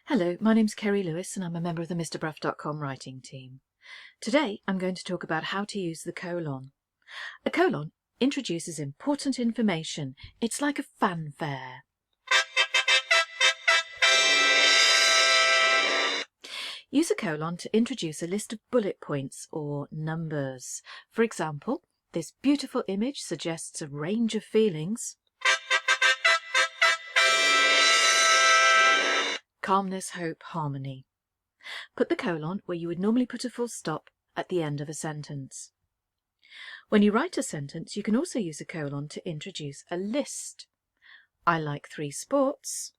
Hello, my name's Kerry Lewis and I'm a member of the MrBruff.com writing team. Today I'm going to talk about how to use the colon. A colon introduces important information. It's like a fanfare. Use a colon to introduce a list of bullet points or numbers. For example, this beautiful image suggests a range of feelings. Calmness, hope, harmony. Put the colon where you would normally put a full stop at the end of a sentence. When you write a sentence, you can also use a colon to introduce a list. I like 3 sports: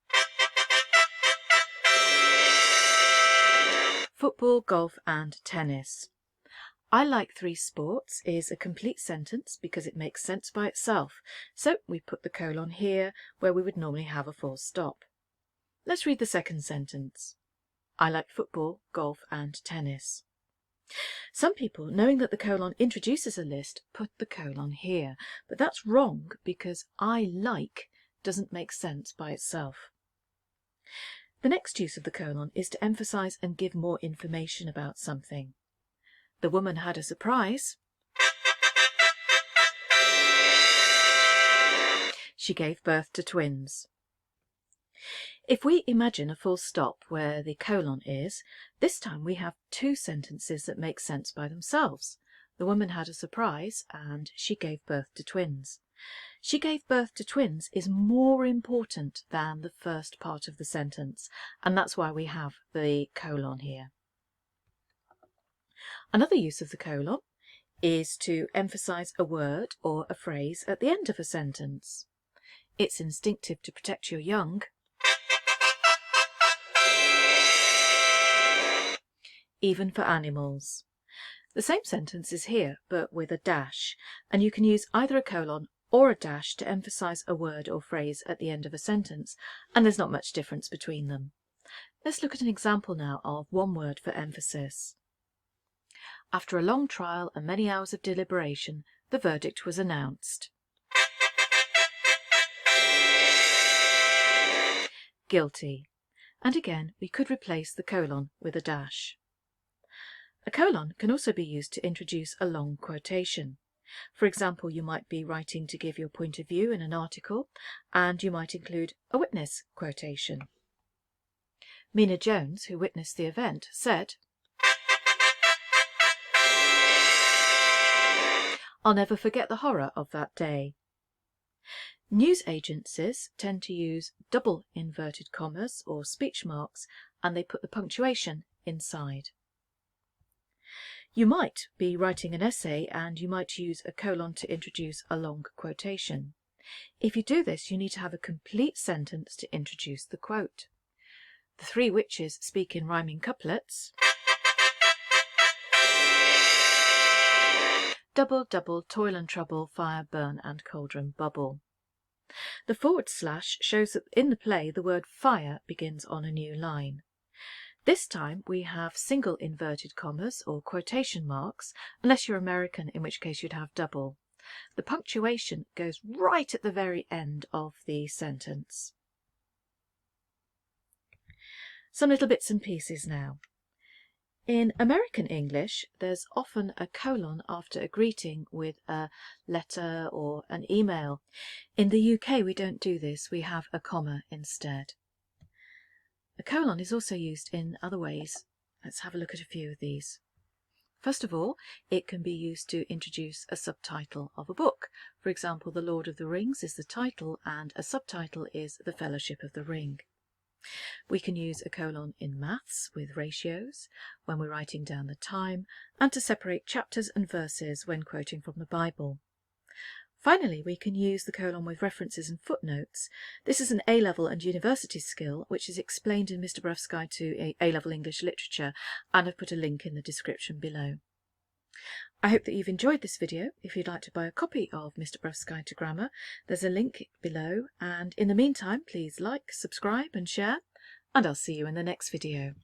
football, golf and tennis. I like 3 sports is a complete sentence because it makes sense by itself, so we put the colon here where we would normally have a full stop. Let's read the second sentence. I like football, golf and tennis. Some people, knowing that the colon introduces a list, put the colon here, but that's wrong because I like doesn't make sense by itself. The next use of the colon is to emphasize and give more information about something. The woman had a surprise. She gave birth to twins. If we imagine a full stop where the colon is, this time we have 2 sentences that make sense by themselves. The woman had a surprise and she gave birth to twins. She gave birth to twins is more important than the first part of the sentence, and that's why we have the colon here. Another use of the colon is to emphasize a word or a phrase at the end of a sentence. It's instinctive to protect your young. Even for animals. The same sentence is here, but with a dash, and you can use either a colon or a dash to emphasize a word or phrase at the end of a sentence, and there's not much difference between them. Let's look at an example now of one word for emphasis. After a long trial and many hours of deliberation, the verdict was announced. Guilty. And again, we could replace the colon with a dash. A colon can also be used to introduce a long quotation. For example, you might be writing to give your point of view in an article, and you might include a witness quotation. Mina Jones, who witnessed the event, said, "I'll never forget the horror of that day." News agencies tend to use double inverted commas or speech marks, and they put the punctuation inside. You might be writing an essay and you might use a colon to introduce a long quotation. If you do this, you need to have a complete sentence to introduce the quote. The 3 witches speak in rhyming couplets. Double, double, toil and trouble, fire, burn and cauldron bubble. The / shows that in the play the word fire begins on a new line. This time we have single inverted commas or quotation marks, unless you're American, in which case you'd have double. The punctuation goes right at the very end of the sentence. Some little bits and pieces now. In American English, there's often a colon after a greeting with a letter or an email. In the UK, we don't do this. We have a comma instead. A colon is also used in other ways. Let's have a look at a few of these. First of all, it can be used to introduce a subtitle of a book. For example, The Lord of the Rings is the title and a subtitle is The Fellowship of the Ring. We can use a colon in maths with ratios, when we're writing down the time, and to separate chapters and verses when quoting from the Bible. Finally, we can use the colon with references and footnotes. This is an A-level and university skill which is explained in Mr. Bruff's Guide to A-level English Literature, and I've put a link in the description below. I hope that you've enjoyed this video. If you'd like to buy a copy of Mr. Bruff's Guide to Grammar, there's a link below, and in the meantime please like, subscribe and share, and I'll see you in the next video.